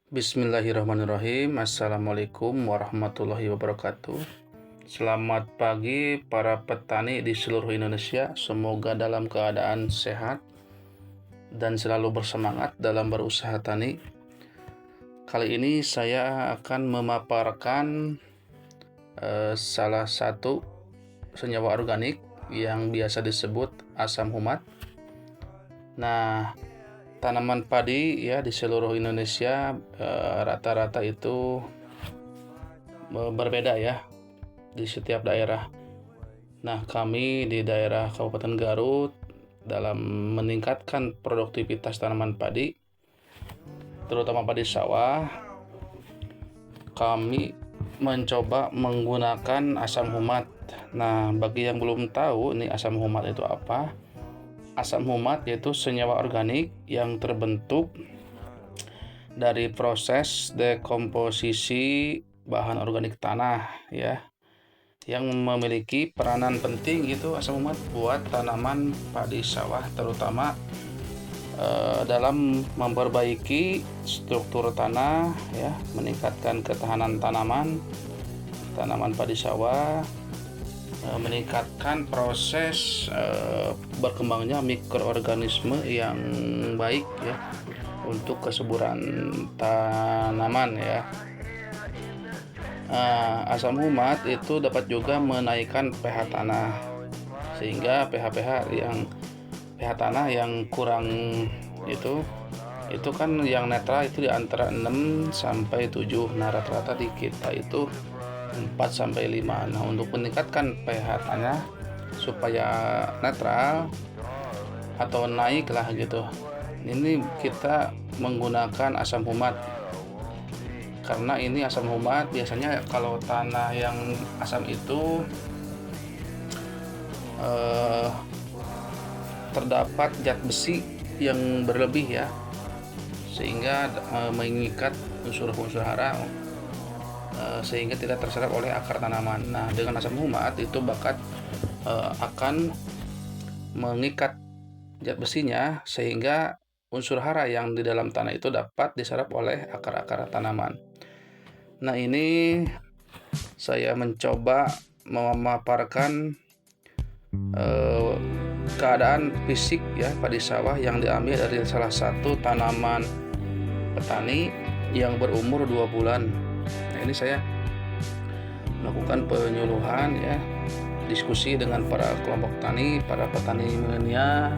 Bismillahirrahmanirrahim. Assalamualaikum warahmatullahi wabarakatuh. Selamat pagi para petani di seluruh Indonesia. Semoga dalam keadaan sehat dan selalu bersemangat dalam berusaha tani. Kali ini saya akan memaparkan salah satu senyawa organik yang biasa disebut asam humat. Nah, tanaman padi ya di seluruh Indonesia rata-rata itu berbeda ya di setiap daerah. Nah, kami di daerah Kabupaten Garut dalam meningkatkan produktivitas tanaman padi, terutama padi sawah, kami mencoba menggunakan asam humat. Nah, bagi yang belum tahu ini asam humat itu apa? Asam humat yaitu senyawa organik yang terbentuk dari proses dekomposisi bahan organik tanah ya, yang memiliki peranan penting gitu asam humat buat tanaman padi sawah, terutama dalam memperbaiki struktur tanah ya, meningkatkan ketahanan tanaman padi sawah, meningkatkan proses berkembangnya mikroorganisme yang baik ya untuk kesuburan tanaman ya. Asam humat itu dapat juga menaikkan pH tanah, sehingga pH tanah yang kurang itu kan yang netral itu di antara 6 sampai 7. Nah, rata-rata di kita itu 4 sampai 5. Nah, untuk meningkatkan pH tanah supaya netral atau naik lah gitu, ini kita menggunakan asam humat. Karena ini asam humat biasanya kalau tanah yang asam itu terdapat zat besi yang berlebih ya, sehingga mengikat unsur-unsur hara sehingga tidak terserap oleh akar tanaman. Nah, dengan asam humat itu akan mengikat zat besinya sehingga unsur hara yang di dalam tanah itu dapat diserap oleh akar-akar tanaman. Nah, ini saya mencoba memaparkan keadaan fisik ya padi sawah yang diambil dari salah satu tanaman petani yang berumur 2 bulan. Nah, ini saya melakukan penyuluhan ya, diskusi dengan para kelompok tani, para petani milenial,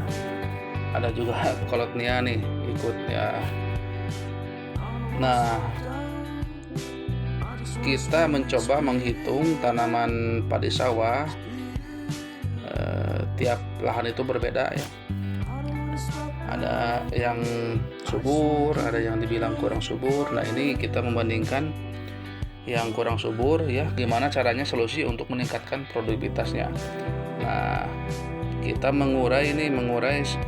ada juga kolotnia nih ikut ya. Nah, kita mencoba menghitung tanaman padi sawah, tiap lahan itu berbeda ya. Ada yang subur, ada yang dibilang kurang subur. Nah, ini kita membandingkan yang kurang subur ya, gimana caranya solusi untuk meningkatkan produktivitasnya. Nah, kita mengurai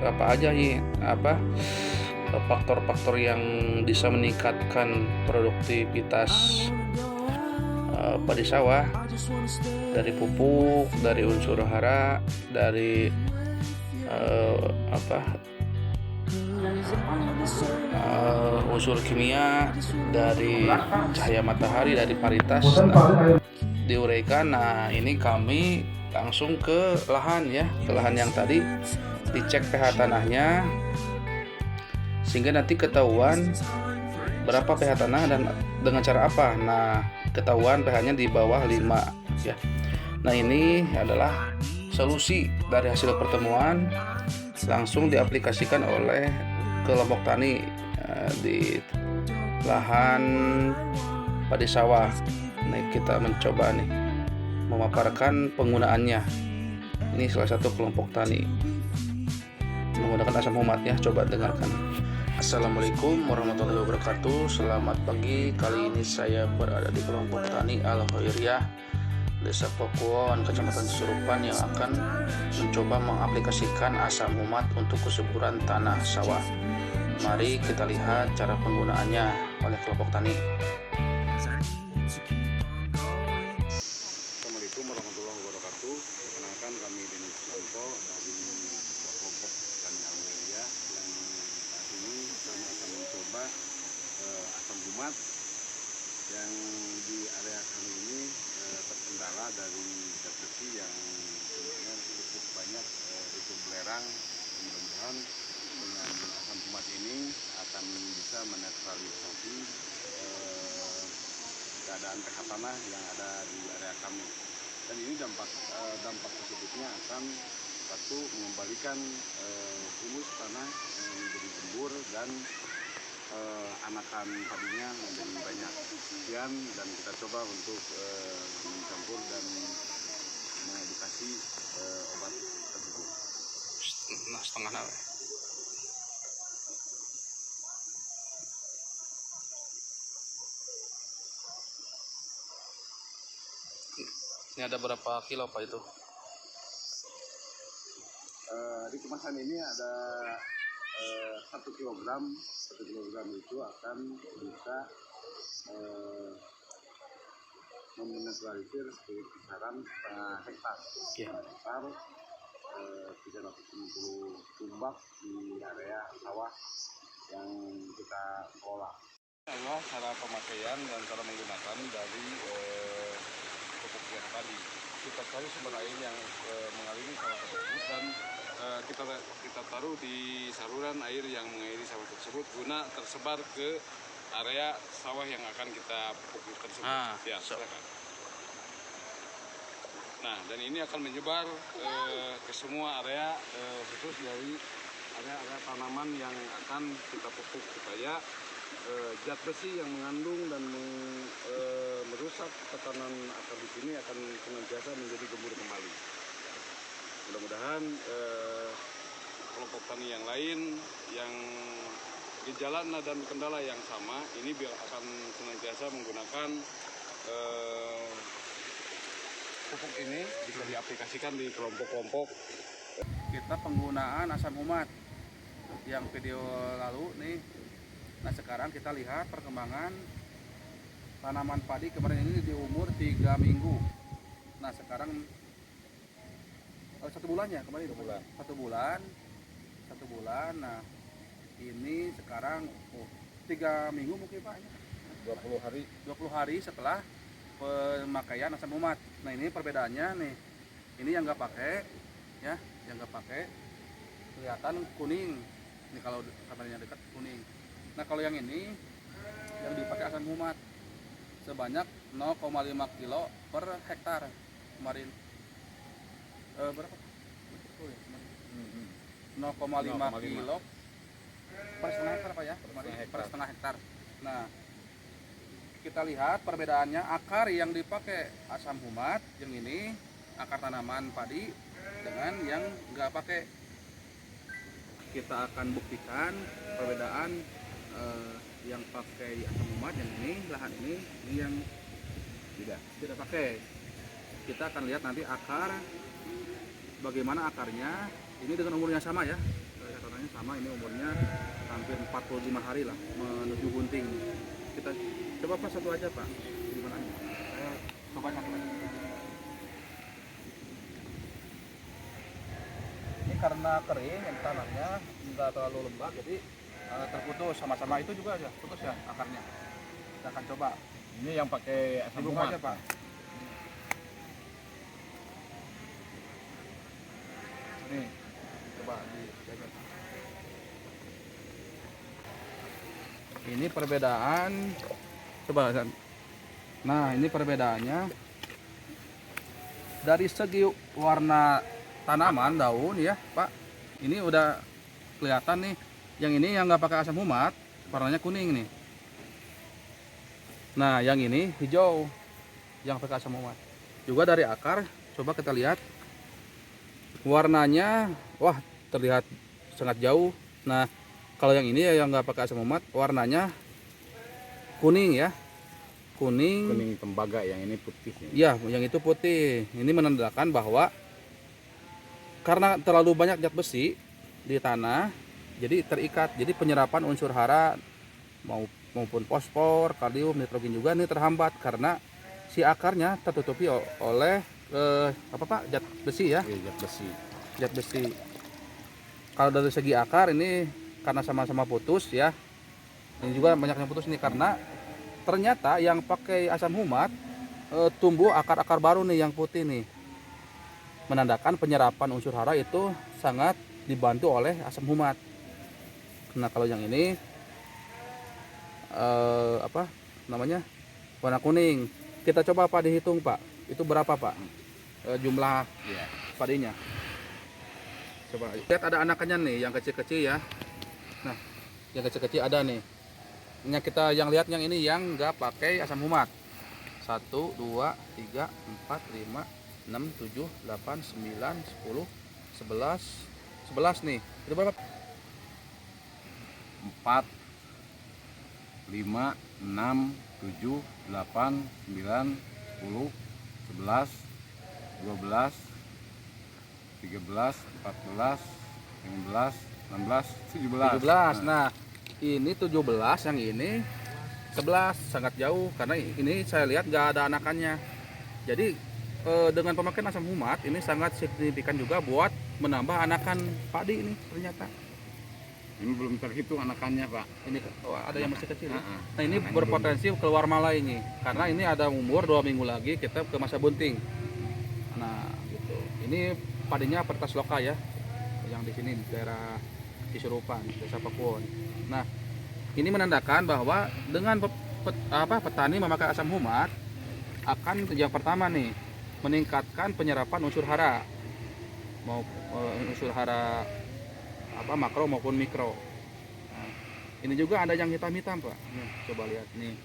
apa aja nih, faktor-faktor yang bisa meningkatkan produktivitas padi sawah, dari pupuk, dari unsur hara, dari unsur kimia, dari cahaya matahari, dari paritas diuraikan. Nah, ini kami langsung ke lahan ya, ke lahan yang tadi dicek pH tanahnya, sehingga nanti ketahuan berapa pH tanah dan dengan cara apa. Nah, ketahuan pH-nya di bawah 5 ya. Nah, ini adalah solusi dari hasil pertemuan langsung diaplikasikan oleh kelompok tani di lahan padi sawah. Nah, kita mencoba nih memaparkan penggunaannya. Ini salah satu kelompok tani menggunakan asam humat ya, coba dengarkan. Assalamualaikum warahmatullahi wabarakatuh. Selamat pagi. Kali ini saya berada di kelompok tani Al Khairiyah Desa Pakuwon, Kecamatan Cisurupan, yang akan mencoba mengaplikasikan asam humat untuk kesuburan tanah sawah. Mari kita lihat cara penggunaannya oleh kelompok tani. Assalamualaikum warahmatullahi wabarakatuh. Perkenalkan, kami Denny Susanto dari kelompok tani Al Khairiyah, yang saat ini kami akan mencoba asam asam humat yang di area kami ini terkendala dari zat besi yang sebenarnya cukup banyak itu belerang. Mudah-mudahan dengan asam humat ini akan bisa menetralisasi keadaan pH tanah yang ada di area kami. Dan ini dampak positifnya akan satu mengembalikan humus tanah menjadi gembur dan anakan padinya menjadi banyak. Sekian, dan kita coba untuk mencampur dan mengedukasi obat tersebut. Nah, setengah nawe. Ini ada berapa kilo Pak itu? Di kemasan ini ada 1 kilogram. 1 kilogram itu akan bisa menetralisir kisaran setengah hektar. Ya. Setengah hektar 350 tumbak di area sawah yang kita olah. Adalah cara pemakaian dan cara menggunakan dari pupuk yang tadi. Kita cari sumber air yang mengaliri sawah tersebut dan kita taruh di saluran air yang mengairi sawah tersebut guna tersebar ke area sawah yang akan kita pupuk tersebut. Ya, silakan. Nah, dan ini akan menyebar ke semua area khusus dari area-area tanaman yang akan kita pupuk supaya zat besi yang mengandung dan merusak tatanan akar di sini akan senantiasa menjadi gembur kembali. Mudah-mudahan kelompok tani yang lain yang gejala dan kendala yang sama ini akan senantiasa menggunakan pupuk ini bisa diaplikasikan di kelompok-kelompok. Kita penggunaan asam humat yang video lalu nih. Nah, sekarang kita lihat perkembangan tanaman padi kemarin ini di umur 3 minggu. Nah, sekarang 1 bulan ya kemarin. 1 bulan. Nah, ini sekarang 3 minggu mungkin Pak. 20 hari setelah pemakaian asam humat. Nah, ini perbedaannya nih. Ini yang nggak pakai, ya, yang nggak pakai kelihatan kuning. Ini kalau kameranya dekat kuning. Nah, kalau yang ini yang dipakai asam humat sebanyak 0,5 kilo per hektar kemarin. Berapa? 0,5 kilo per setengah hektar Pak ya? Per setengah hektar. Nah, kita lihat perbedaannya akar yang dipakai asam humat yang ini akar tanaman padi dengan yang nggak pakai. Kita akan buktikan perbedaan yang pakai asam humat yang ini lahan ini yang tidak pakai. Kita akan lihat nanti akar bagaimana akarnya. Ini dengan umurnya sama ya, katanya sama, ini umurnya hampir 45 hari lah menuju bunting. Kita coba Pak satu aja Pak, gimana? Saya coba satu aja. Ini karena kering yang tanahnya nggak terlalu lembab, jadi terputus sama-sama itu juga aja putus ya akarnya. Kita akan coba. Ini yang pakai asam humat aja Pak. Nih, coba dijaga. Ini perbedaan, coba kan. Nah, ini perbedaannya dari segi warna tanaman daun ya Pak. Ini udah kelihatan nih. Yang ini yang nggak pakai asam humat warnanya kuning nih. Nah, yang ini hijau yang pakai asam humat. Juga dari akar, coba kita lihat warnanya, wah terlihat sangat jauh. Nah, kalau yang ini yang nggak pakai asam humat warnanya kuning ya, kuning tembaga, yang ini putih ya, yang itu putih. Ini menandakan bahwa karena terlalu banyak zat besi di tanah, jadi terikat, jadi penyerapan unsur hara maupun fosfor, kalium, nitrogen juga ini terhambat karena si akarnya tertutupi oleh zat besi ya. Zat besi. Kalau dari segi akar ini karena sama-sama putus ya, Ini juga banyak yang putus nih karena ternyata yang pakai asam humat tumbuh akar-akar baru nih yang putih nih. Menandakan penyerapan unsur hara itu sangat dibantu oleh asam humat. Nah, kalau yang ini apa namanya? Warna kuning. Kita coba Pak dihitung Pak. Itu berapa Pak? Jumlah Iya. padinya. Coba lihat ada anakannya nih yang kecil-kecil ya. Nah, yang kecil-kecil ada nih. Yang lihat yang ini yang nggak pakai asam humat. 1, 2, 3, 4, 5, 6, 7, 8, 9, 10, 11 nih. Itu berapa? 4, 5, 6, 7, 8, 9, 10, 11, 12, 13, 14, 15, 16, 17. 17. Nah, ini 17, yang ini 11, sangat jauh karena ini saya lihat nggak ada anakannya. Jadi dengan pemakaian asam humat ini sangat signifikan juga buat menambah anakan padi ini ternyata. Ini belum terhitung anakannya, Pak. Ini ada yang masih kecil. Nah, Nah, ini berpotensi keluar malai ini karena ini ada umur 2 minggu lagi kita ke masa bunting. Nah, gitu. Ini padinya Pertas Loka ya, yang di sini di daerah Cisurupan, Desa Pakuwon. Nah, ini menandakan bahwa dengan petani memakai asam humat akan yang pertama nih meningkatkan penyerapan unsur hara, mau unsur hara makro maupun mikro. Nah, ini juga ada yang hitam-hitam Pak. Nih, coba lihat nih.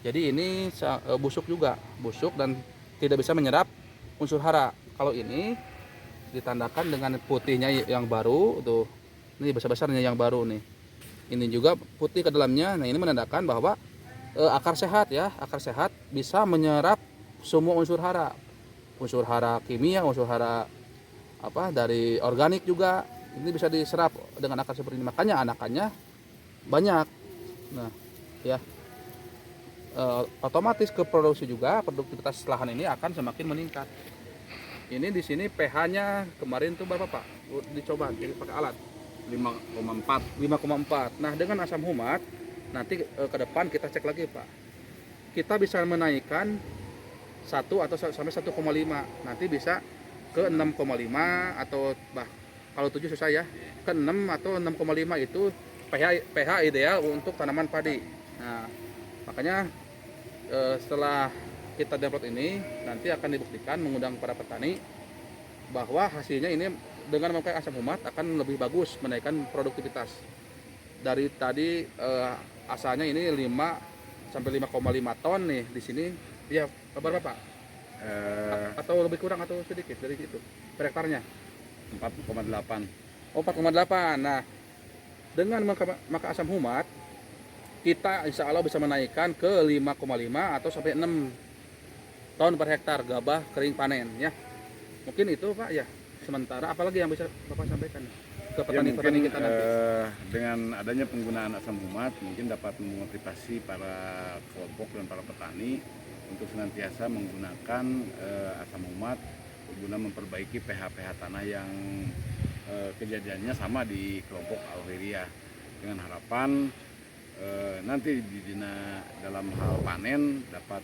Jadi ini busuk juga, busuk dan tidak bisa menyerap unsur hara. Kalau ini ditandakan dengan putihnya yang baru tuh. Ini besar-besarnya yang baru nih. Ini juga putih ke dalamnya. Nah, ini menandakan bahwa akar sehat ya, akar sehat bisa menyerap semua unsur hara. Unsur hara kimia, unsur hara dari organik juga. Ini bisa diserap dengan akar seperti ini. Makanya anakannya banyak. Nah, ya. Otomatis ke produksi juga, produktivitas lahan ini akan semakin meningkat. Ini di sini pH-nya kemarin tuh berapa Pak? Dicoba pakai alat 5,4. 5,4. Nah, dengan asam humat nanti ke depan kita cek lagi Pak. Kita bisa menaikkan 1 atau sampai 1,5. Nanti bisa ke 6,5 atau kalau 7 susah ya. Ke 6 atau 6,5 itu pH ideal untuk tanaman padi. Nah, makanya setelah kita download ini nanti akan dibuktikan mengundang para petani bahwa hasilnya ini dengan memakai asam humat akan lebih bagus menaikkan produktivitas. Dari tadi asalnya ini 5 sampai 5,5 ton nih di sini. Ya, berapa Pak? Atau lebih kurang atau sedikit dari itu per hektarnya? 4,8. Oh, 4,8. Nah, dengan memakai asam humat kita insya Allah bisa menaikkan ke 5,5 atau sampai 6 ton per hektar gabah kering panen ya. Mungkin itu Pak ya. Sementara apalagi yang bisa Bapak sampaikan ke petani-petani kita nanti? Dengan adanya penggunaan asam humat mungkin dapat memotivasi para kelompok dan para petani untuk senantiasa menggunakan asam humat guna memperbaiki pH tanah yang kejadiannya sama di kelompok Alveria, dengan harapan nanti dalam hal panen dapat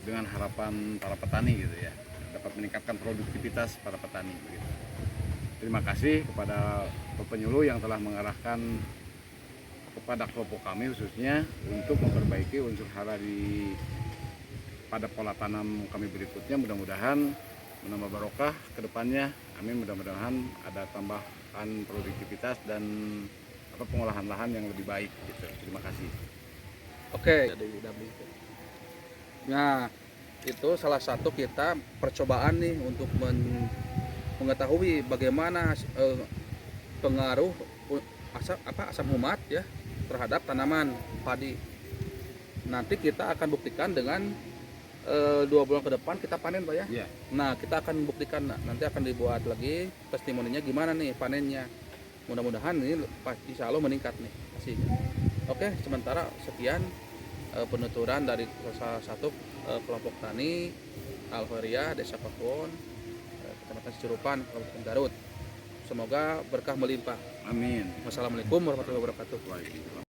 dengan harapan para petani gitu ya, dapat meningkatkan produktivitas para petani begitu. Terima kasih kepada penyuluh yang telah mengarahkan kepada kelompok kami khususnya untuk memperbaiki unsur hara pada pola tanam kami berikutnya. Mudah-mudahan menambah barokah ke depannya. Amin. Mudah-mudahan ada tambahan produktivitas dan pengolahan lahan yang lebih baik gitu. Terima kasih. Oke. Nah, itu salah satu kita percobaan nih untuk mengetahui bagaimana pengaruh asam humat ya terhadap tanaman padi. Nanti kita akan buktikan dengan 2 bulan ke depan kita panen Pak ya. Yeah. Nah, kita akan buktikan nanti akan dibuat lagi testimoninya gimana nih panennya. Mudah-mudahan ini insya Allah meningkat nih hasilnya. Oke, sementara sekian penuturan dari salah satu kelompok tani Alveria Desa Pakuwon, Kecamatan Cisurupan, Kabupaten Garut. Semoga berkah melimpah. Amin. Wassalamualaikum warahmatullahi wabarakatuh. Waalaikumsalam.